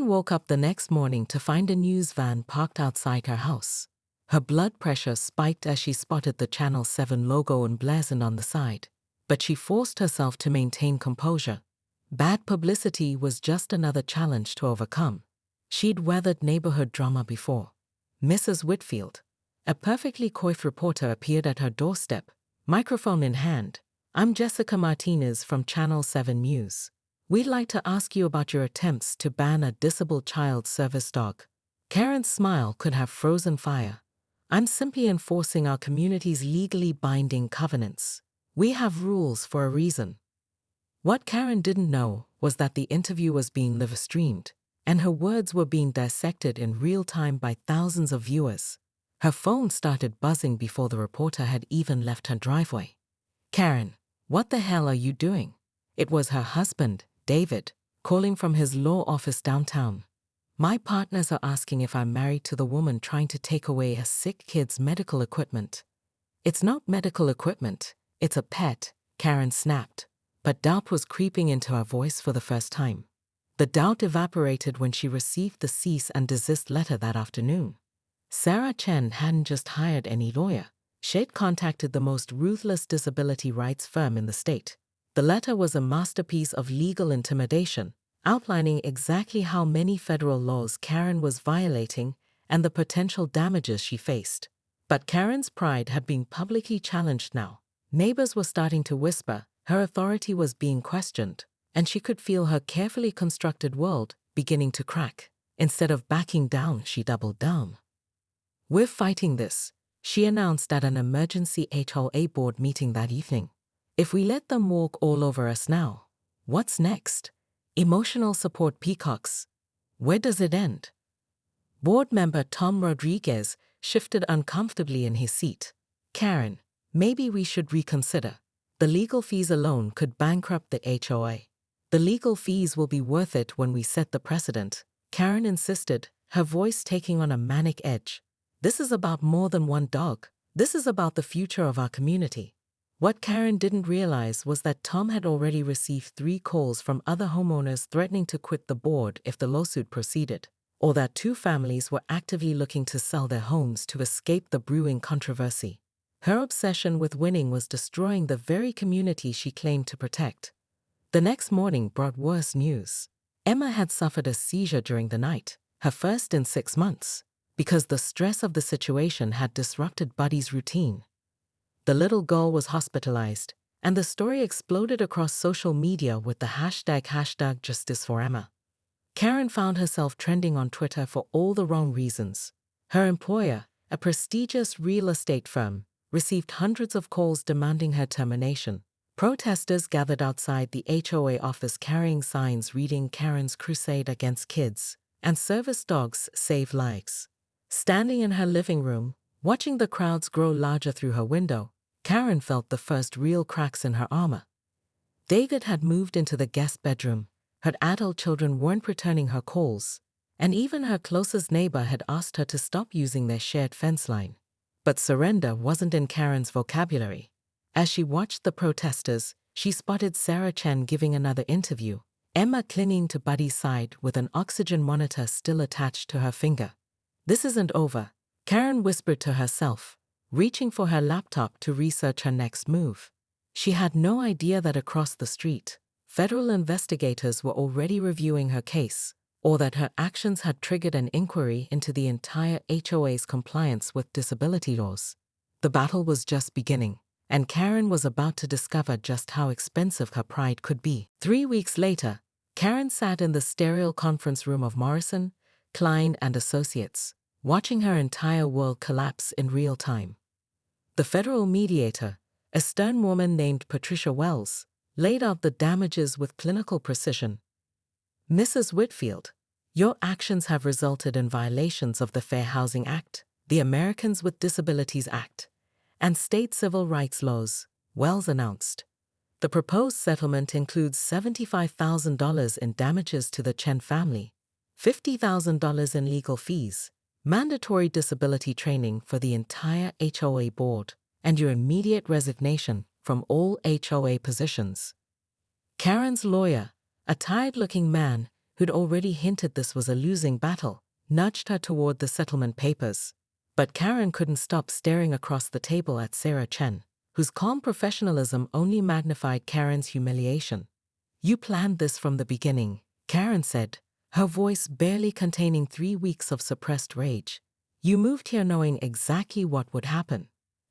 Karen woke up the next morning to find a news van parked outside her house. Her blood pressure spiked as she spotted the Channel 7 logo emblazoned on the side, but she forced herself to maintain composure. Bad publicity was just another challenge to overcome. She'd weathered neighborhood drama before. Mrs. Whitfield, a perfectly coiffed reporter, appeared at her doorstep, microphone in hand. "I'm Jessica Martinez from Channel 7 News. We'd like to ask you about your attempts to ban a disabled child service dog." Karen's smile could have frozen fire. "I'm simply enforcing our community's legally binding covenants. We have rules for a reason." What Karen didn't know was that the interview was being live-streamed, and her words were being dissected in real time by thousands of viewers. Her phone started buzzing before the reporter had even left her driveway. "Karen, what the hell are you doing?" It was her husband, David, calling from his law office downtown. "My partners are asking if I'm married to the woman trying to take away a sick kid's medical equipment." "It's not medical equipment, it's a pet," Karen snapped, but doubt was creeping into her voice for the first time. The doubt evaporated when she received the cease and desist letter that afternoon. Sarah Chen hadn't just hired any lawyer. She'd contacted the most ruthless disability rights firm in the state. The letter was a masterpiece of legal intimidation, outlining exactly how many federal laws Karen was violating and the potential damages she faced. But Karen's pride had been publicly challenged now. Neighbors were starting to whisper her authority was being questioned, and she could feel her carefully constructed world beginning to crack. Instead of backing down, she doubled down. "We're fighting this," she announced at an emergency HOA board meeting that evening. "If we let them walk all over us now, what's next? Emotional support peacocks. Where does it end?" Board member Tom Rodriguez shifted uncomfortably in his seat. "Karen, maybe we should reconsider. The legal fees alone could bankrupt the HOA. The legal fees will be worth it when we set the precedent," Karen insisted, her voice taking on a manic edge. "This is about more than one dog. This is about the future of our community." What Karen didn't realize was that Tom had already received 3 calls from other homeowners threatening to quit the board if the lawsuit proceeded, or that 2 families were actively looking to sell their homes to escape the brewing controversy. Her obsession with winning was destroying the very community she claimed to protect. The next morning brought worse news. Emma had suffered a seizure during the night, her first in 6 months, because the stress of the situation had disrupted Buddy's routine. The little girl was hospitalized, and the story exploded across social media with the hashtag Justice for Emma. Karen found herself trending on Twitter for all the wrong reasons. Her employer, a prestigious real estate firm, received hundreds of calls demanding her termination. Protesters gathered outside the HOA office carrying signs reading "Karen's Crusade Against Kids" and "Service Dogs Save Lives." Standing in her living room, watching the crowds grow larger through her window, Karen felt the first real cracks in her armor. David had moved into the guest bedroom, her adult children weren't returning her calls, and even her closest neighbor had asked her to stop using their shared fence line. But surrender wasn't in Karen's vocabulary. As she watched the protesters, she spotted Sarah Chen giving another interview, Emma clinging to Buddy's side with an oxygen monitor still attached to her finger. "This isn't over," Karen whispered to herself, reaching for her laptop to research her next move. She had no idea that across the street, federal investigators were already reviewing her case, or that her actions had triggered an inquiry into the entire HOA's compliance with disability laws. The battle was just beginning, and Karen was about to discover just how expensive her pride could be. 3 weeks later, Karen sat in the sterile conference room of Morrison, Klein and Associates, watching her entire world collapse in real time. The federal mediator, a stern woman named Patricia Wells, laid out the damages with clinical precision. "Mrs. Whitfield, your actions have resulted in violations of the Fair Housing Act, the Americans with Disabilities Act, and state civil rights laws," Wells announced. The proposed settlement includes $75,000 in damages to the Chen family, $50,000 in legal fees, mandatory disability training for the entire HOA board, and your immediate resignation from all HOA positions. Karen's lawyer, a tired-looking man, who'd already hinted this was a losing battle, nudged her toward the settlement papers. But Karen couldn't stop staring across the table at Sarah Chen, whose calm professionalism only magnified Karen's humiliation. "You planned this from the beginning," Karen said, her voice barely containing 3 weeks of suppressed rage. "You moved here knowing exactly what would happen."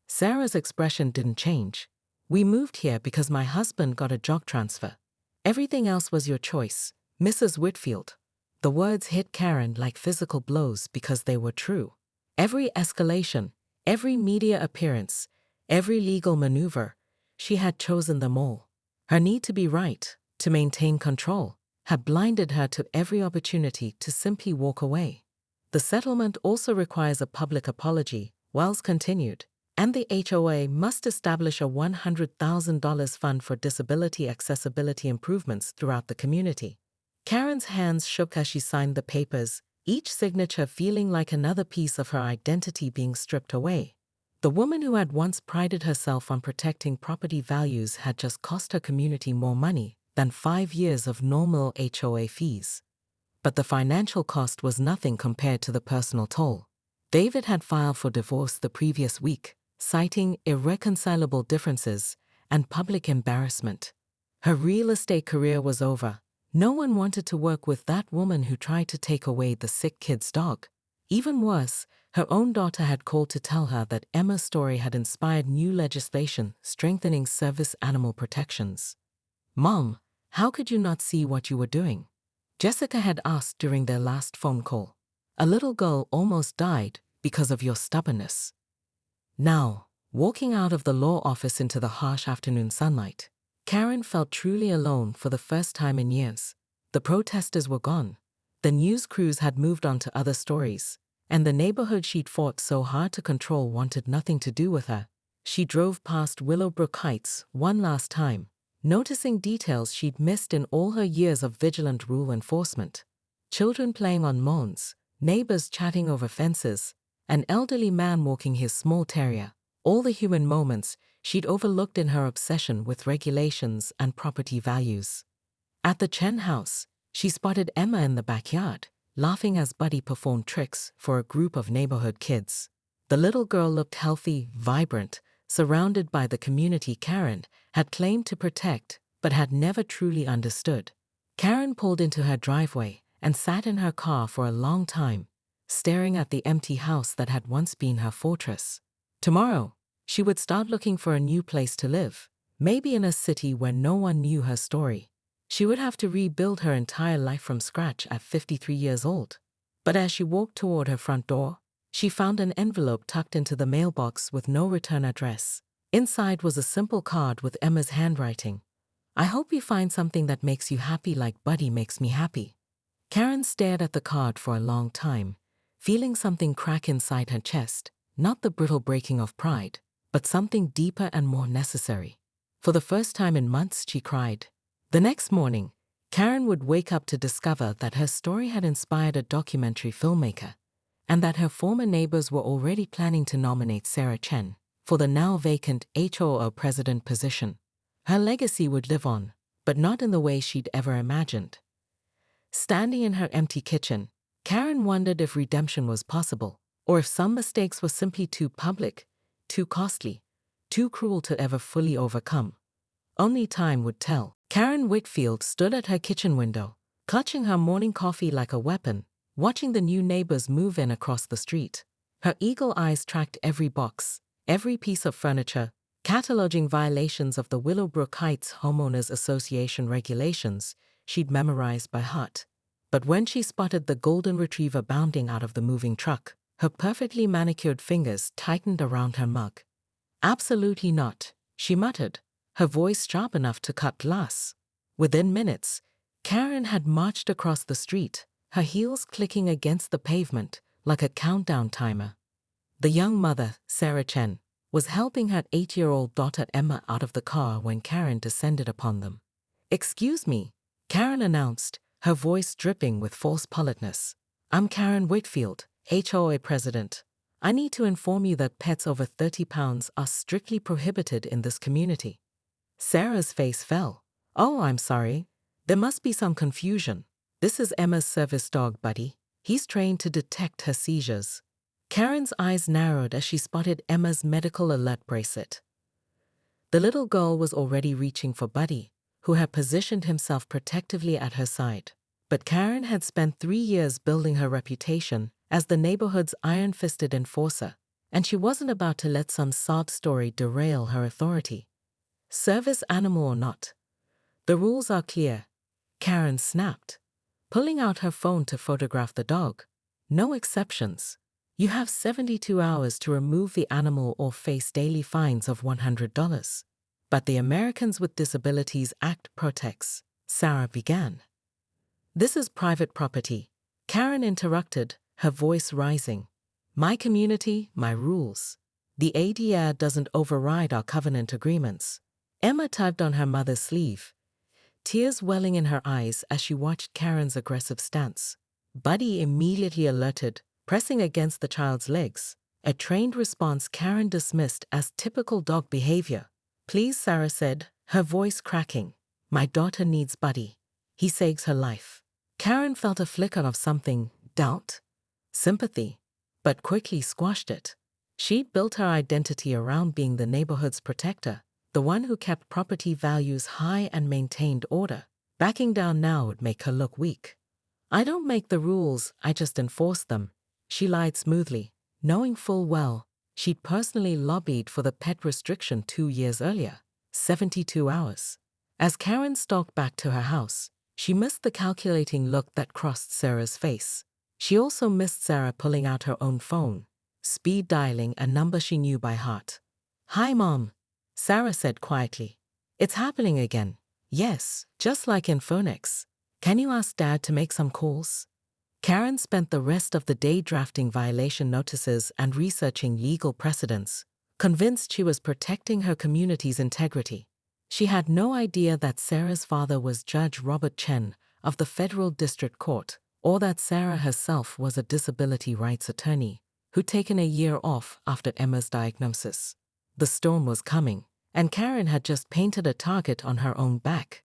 Sarah's expression didn't change. "We moved here because my husband got a job transfer. Everything else was your choice, Mrs. Whitfield." The words hit Karen like physical blows because they were true. Every escalation, every media appearance, every legal maneuver, she had chosen them all. Her need to be right, to maintain control, had blinded her to every opportunity to simply walk away. "The settlement also requires a public apology," Wells continued, "and the HOA must establish a $100,000 fund for disability accessibility improvements throughout the community." Karen's hands shook as she signed the papers, each signature feeling like another piece of her identity being stripped away. The woman who had once prided herself on protecting property values had just cost her community more money than 5 years of normal HOA fees. But the financial cost was nothing compared to the personal toll. David had filed for divorce the previous week, citing irreconcilable differences and public embarrassment. Her real estate career was over. No one wanted to work with that woman who tried to take away the sick kid's dog. Even worse, her own daughter had called to tell her that Emma's story had inspired new legislation strengthening service animal protections. "Mom, how could you not see what you were doing?" Jessica had asked during their last phone call. "A little girl almost died because of your stubbornness." Now, walking out of the law office into the harsh afternoon sunlight, Karen felt truly alone for the first time in years. The protesters were gone. The news crews had moved on to other stories, and the neighborhood she'd fought so hard to control wanted nothing to do with her. She drove past Willowbrook Heights one last time, noticing details she'd missed in all her years of vigilant rule enforcement. Children playing on lawns, neighbors chatting over fences, an elderly man walking his small terrier, all the human moments she'd overlooked in her obsession with regulations and property values. At the Chen house, she spotted Emma in the backyard, laughing as Buddy performed tricks for a group of neighborhood kids. The little girl looked healthy, vibrant, surrounded by the community Karen had claimed to protect but had never truly understood. Karen pulled into her driveway and sat in her car for a long time, staring at the empty house that had once been her fortress. Tomorrow, she would start looking for a new place to live, maybe in a city where no one knew her story. She would have to rebuild her entire life from scratch at 53 years old. But as she walked toward her front door, she found an envelope tucked into the mailbox with no return address. Inside was a simple card with Emma's handwriting. "I hope you find something that makes you happy like Buddy makes me happy." Karen stared at the card for a long time, feeling something crack inside her chest, not the brittle breaking of pride, but something deeper and more necessary. For the first time in months, she cried. The next morning, Karen would wake up to discover that her story had inspired a documentary filmmaker, and that her former neighbors were already planning to nominate Sarah Chen for the now vacant HOA president position. Her legacy would live on, but not in the way she'd ever imagined. Standing in her empty kitchen, Karen wondered if redemption was possible, or if some mistakes were simply too public, too costly, too cruel to ever fully overcome. Only time would tell. Karen Whitfield stood at her kitchen window, clutching her morning coffee like a weapon, watching the new neighbors move in across the street. Her eagle eyes tracked every box, every piece of furniture, cataloging violations of the Willowbrook Heights Homeowners Association regulations she'd memorized by heart. But when she spotted the golden retriever bounding out of the moving truck, her perfectly manicured fingers tightened around her mug. "Absolutely not," she muttered, her voice sharp enough to cut glass. Within minutes, Karen had marched across the street, her heels clicking against the pavement like a countdown timer. The young mother, Sarah Chen, was helping her 8-year-old daughter Emma out of the car when Karen descended upon them. "Excuse me," Karen announced, her voice dripping with false politeness. "I'm Karen Whitfield, HOA president. I need to inform you that pets over 30 pounds are strictly prohibited in this community." Sarah's face fell. "Oh, I'm sorry. There must be some confusion." This is Emma's service dog, Buddy. He's trained to detect her seizures. Karen's eyes narrowed as she spotted Emma's medical alert bracelet. The little girl was already reaching for Buddy, who had positioned himself protectively at her side. But Karen had spent 3 years building her reputation as the neighborhood's iron-fisted enforcer, and she wasn't about to let some sob story derail her authority. Service animal or not, the rules are clear, Karen snapped, pulling out her phone to photograph the dog. No exceptions. You have 72 hours to remove the animal or face daily fines of $100. But the Americans with Disabilities Act protects, Sarah began. This is private property, Karen interrupted, her voice rising. My community, my rules. The ADA doesn't override our covenant agreements. Emma tugged on her mother's sleeve, tears welling in her eyes as she watched Karen's aggressive stance. Buddy immediately alerted, pressing against the child's legs, a trained response Karen dismissed as typical dog behavior. Please, Sarah said, her voice cracking. My daughter needs Buddy. He saves her life. Karen felt a flicker of something, doubt, sympathy, but quickly squashed it. She'd built her identity around being the neighborhood's protector, the one who kept property values high and maintained order. Backing down now would make her look weak. I don't make the rules, I just enforce them, she lied smoothly, knowing full well she'd personally lobbied for the pet restriction 2 years earlier. 72 hours. As Karen stalked back to her house, she missed the calculating look that crossed Sarah's face. She also missed Sarah pulling out her own phone, speed dialing a number she knew by heart. Hi, Mom, Sarah said quietly. It's happening again. Yes, just like in Phoenix. Can you ask Dad to make some calls? Karen spent the rest of the day drafting violation notices and researching legal precedents, convinced she was protecting her community's integrity. She had no idea that Sarah's father was Judge Robert Chen of the Federal District Court, or that Sarah herself was a disability rights attorney who'd taken a year off after Emma's diagnosis. The storm was coming, and Karen had just painted a target on her own back.